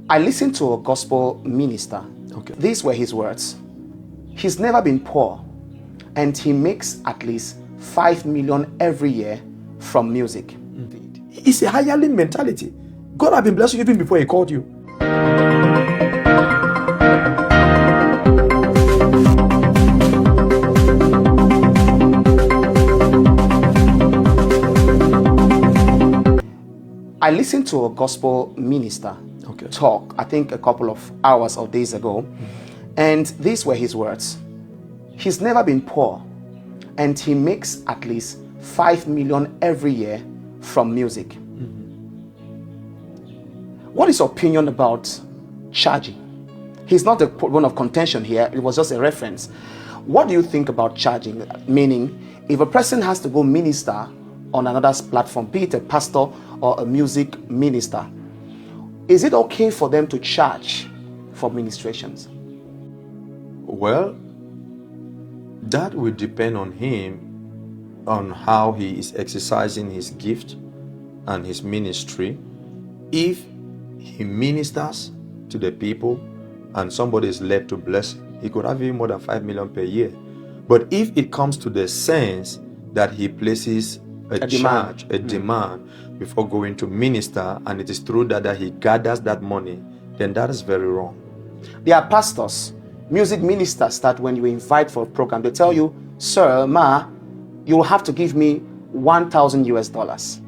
I listened to a gospel minister. Okay. These were his words. He's never been poor, and he makes at least 5 million every year from music. It's a hireling mentality. God has been blessing you even before he called you. I listened to a gospel minister talk, I think a couple of hours or days ago, and these were his words. He's never been poor, and he makes at least 5 million every year from music. What is your opinion about charging? He's not a one of contention here, it was just a reference. What do you think about charging? Meaning, if a person has to go minister on another platform, be it a pastor or a music minister, is it okay for them to charge for ministrations? Well, that will depend on him, on how he is exercising his gift and his ministry. If he ministers to the people and somebody is led to bless, he could have even more than 5 million per year. But if it comes to the sense that he places a demand before going to minister, and it is through that he gathers that money, then that is very wrong. There are pastors, music ministers that when you invite for a program, they tell you, sir, ma, you will have to give me $1,000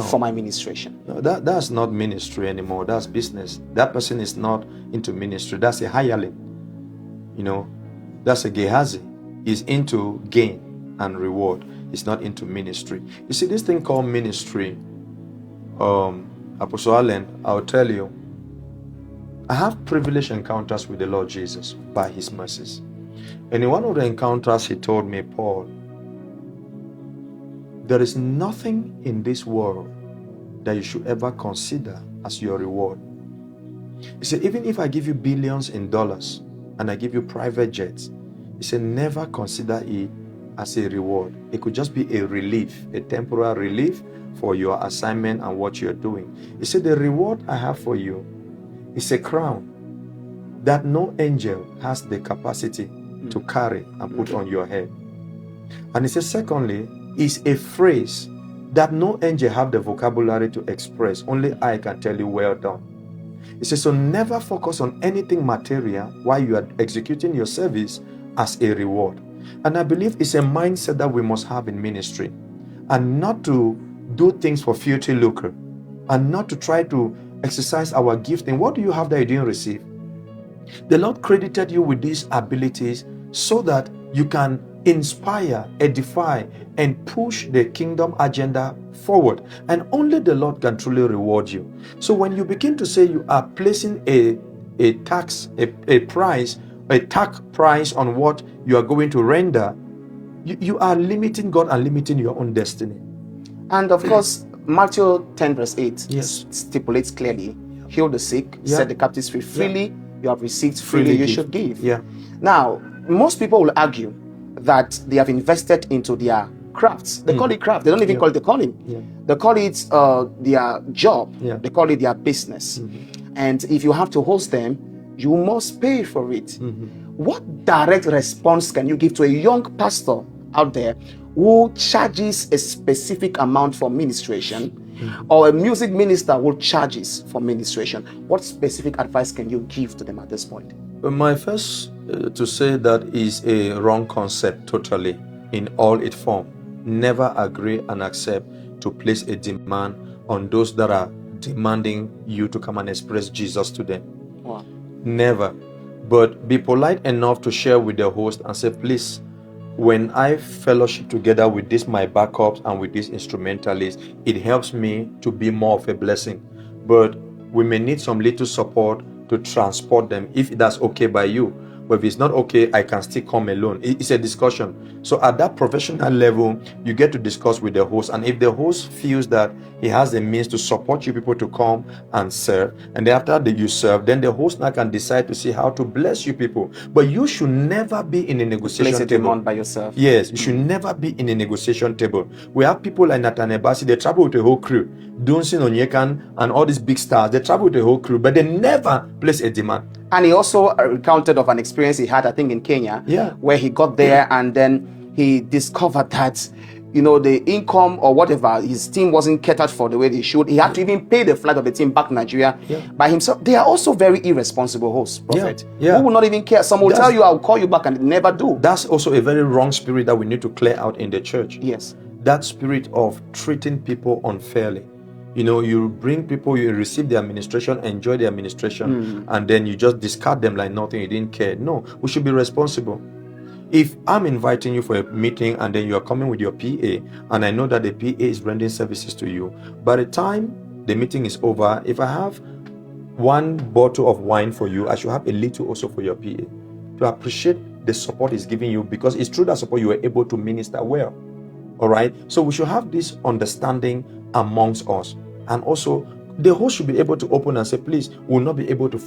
for my ministration. No, that's not ministry anymore. That's business. That person is not into ministry. That's a hireling. You know, that's a Gehazi. He's into gain and reward. He's not into ministry. You see, this thing called ministry, Apostle Allen, I'll tell you, I have privileged encounters with the Lord Jesus by his mercies. And in one of the encounters, he told me, Paul, there is nothing in this world that you should ever consider as your reward. He said, even if I give you billions in dollars and I give you private jets, he said, never consider it as a reward. It could just be a relief, a temporary relief for your assignment and what you're doing. He said, the reward I have for you is a crown that no angel has the capacity to carry and put on your head. And he says, secondly, is a phrase that no angel have the vocabulary to express. Only I can tell you, well done. He says, so never focus on anything material while you are executing your service as a reward. And I believe it's a mindset that we must have in ministry, and not to do things for future lucre, and not to try to exercise our gifting. What do you have that you didn't receive? The Lord credited you with these abilities so that you can inspire, edify, and push the kingdom agenda forward. And only the Lord can truly reward you. So when you begin to say you are placing a tax price on what you are going to render, you are limiting God and limiting your own destiny. And of course, Matthew 10 verse 8 stipulates clearly, heal the sick, set the captives free. Freely you have received, freely you should give. Now, most people will argue that they have invested into their crafts. They call it craft. They don't even call it the calling. They call it their job. They call it their business. And if you have to host them, you must pay for it. What direct response can you give to a young pastor out there who charges a specific amount for ministration, or a music minister who charges for ministration? What specific advice can you give to them at this point? My first to say that is a wrong concept totally in all its form. Never agree and accept to place a demand on those that are demanding you to come and express Jesus to them. Wow. Never. But be polite enough to share with the host and say, please, when I fellowship together with this my backups and with this instrumentalist, it helps me to be more of a blessing. But we may need some little support to transport them if that's okay by you. But if it's not okay, I can still come alone. It's a discussion. So at that professional level, you get to discuss with the host. And if the host feels that he has the means to support you people to come and serve, and then after that you serve, then the host now can decide to see how to bless you people. But you should never be in a negotiation table by yourself. Yes, you should never be in a negotiation table. We have people like Nathan Ebasi, they travel with a whole crew. Dunsin Onyekan and all these big stars, they travel with a whole crew, but they never place a demand. And he also recounted of an experience he had, I think, in Kenya, where he got there and then he discovered that, you know, the income or whatever, his team wasn't catered for the way they should. He had to even pay the flight of the team back to Nigeria by himself. They are also very irresponsible hosts, Prophet. Who will not even care. Some will tell you, I'll call you back, and they never do. That's also a very wrong spirit that we need to clear out in the church. Yes. That spirit of treating people unfairly. You know, you bring people, you receive the administration, enjoy the administration, and then you just discard them like nothing, you didn't care. No, we should be responsible. If I'm inviting you for a meeting and then you are coming with your PA, and I know that the PA is rendering services to you, by the time the meeting is over, if I have one bottle of wine for you, I should have a little also for your PA to appreciate the support he's giving you, because it's through that support you were able to minister well. All right. So we should have this understanding amongst us. And also, the host should be able to open and say, please, we'll not be able to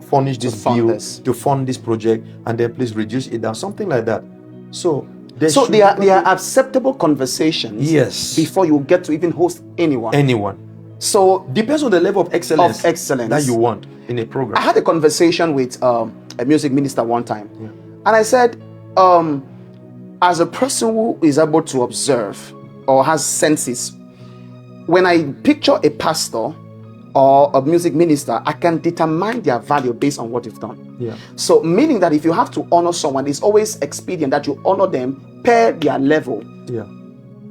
furnish this bill, to fund this project, and then please reduce it down, something like that. So they are acceptable conversations. Yes. Before you get to even host anyone. So depends on the level of excellence that you want in a program. I had a conversation with a music minister one time, and I said, as a person who is able to observe or has senses, when I picture a pastor or a music minister, I can determine their value based on what they've done. Yeah. So meaning that if you have to honor someone, it's always expedient that you honor them per their level. Yeah.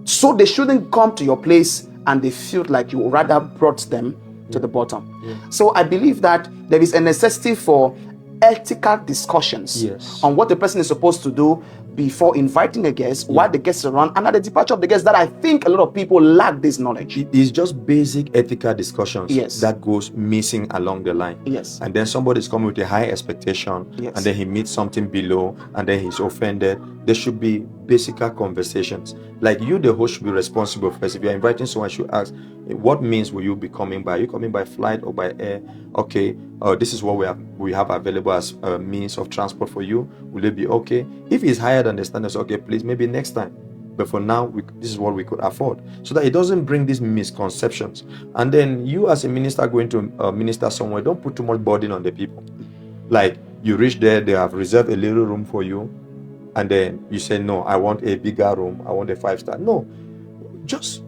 So they shouldn't come to your place and they feel like you rather brought them to the bottom. Yeah. So I believe that there is a necessity for ethical discussions on what the person is supposed to do before inviting a guest, while the guests are around, and at the departure of the guest, that I think a lot of people lack this knowledge. It is just basic ethical discussions that goes missing along the line. Yes. And then somebody's coming with a high expectation, and then he meets something below, and then he's offended. There should be basic conversations. Like you, the host, should be responsible first. If you're inviting someone, you should ask, what means will you be coming by? Are you coming by flight or by air? Okay, this is what we have available as a means of transport for you. Will it be okay? If it's higher than the standards, okay, please, maybe next time. But for now, this is what we could afford. So that it doesn't bring these misconceptions. And then you as a minister going to minister somewhere, don't put too much burden on the people. Like you reach there, they have reserved a little room for you. And then you say, no, I want a bigger room. I want a 5-star. No, just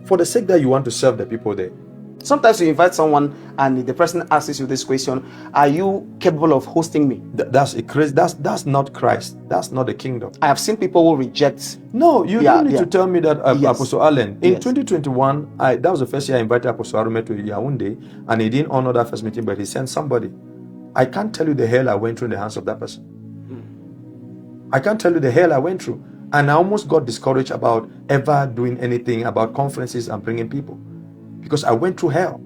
for the sake that you want to serve the people there. Sometimes you invite someone and the person asks you this question, are you capable of hosting me? That's a crazy. That's not Christ. That's not the kingdom. I have seen people who reject. No, you don't need to tell me that, Apostle Allen. In 2021, that was the first year I invited Apostle Arume to Yaoundé, and he didn't honor that first meeting, but he sent somebody. I can't tell you the hell I went through in the hands of that person. I can't tell you the hell I went through. And I almost got discouraged about ever doing anything about conferences and bringing people. Because I went through hell.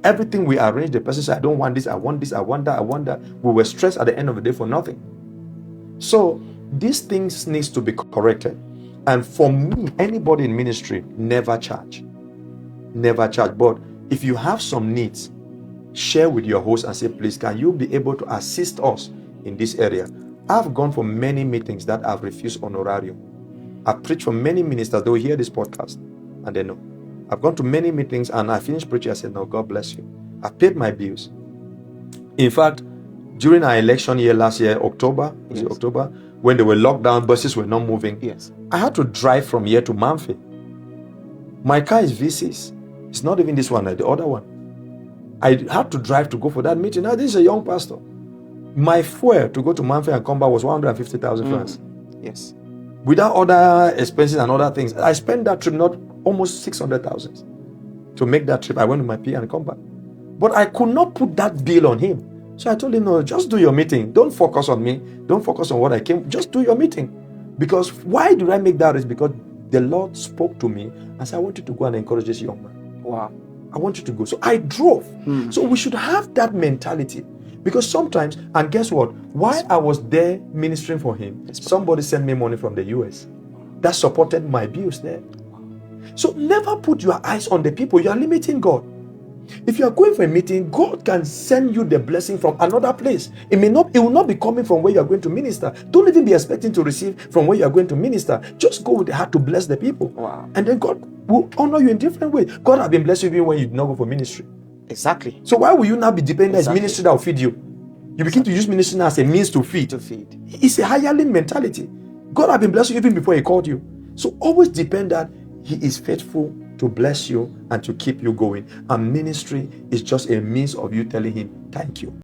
Everything we arranged, the person said, I don't want this, I want this, I want that, I want that. We were stressed at the end of the day for nothing. So these things needs to be corrected. And for me, anybody in ministry, never charge. Never charge. But if you have some needs, share with your host and say, please, can you be able to assist us in this area? I've gone for many meetings that I've refused honorarium. I've preached for many ministers. They will hear this podcast and they know. I've gone to many meetings and I finished preaching. I said, no, God bless you. I've paid my bills. In fact, during our election year last year, October, when they were locked down, buses were not moving. Yes. I had to drive from here to Manfi. My car is V6. It's not even this one, the other one. I had to drive to go for that meeting. Now, this is a young pastor. My fuel to go to Manfi and come back was 150,000 francs. Yes. Without other expenses and other things. I spent that trip not almost 600,000 to make that trip. I went with my PA and come back. But I could not put that bill on him. So I told him, no, just do your meeting. Don't focus on me. Don't focus on what I came. Just do your meeting. Because why did I make that risk? Because the Lord spoke to me and said, I want you to go and encourage this young man. Wow. I want you to go. So I drove. So we should have that mentality. Because sometimes, and guess what? While I was there ministering for him, somebody sent me money from the US that supported my bills there. So never put your eyes on the people. You are limiting God. If you are going for a meeting, God can send you the blessing from another place. It will not be coming from where you are going to minister. Don't even be expecting to receive from where you are going to minister. Just go with the heart to bless the people. Wow. And then God will honor you in different ways. God has been blessing you even when you did not go for ministry. Exactly. So why will you now be dependent on ministry that will feed you? You begin to use ministry now as a means to feed. It's a hireling mentality. God has been blessing you even before he called you. So always depend that he is faithful to bless you and to keep you going. And ministry is just a means of you telling him, thank you.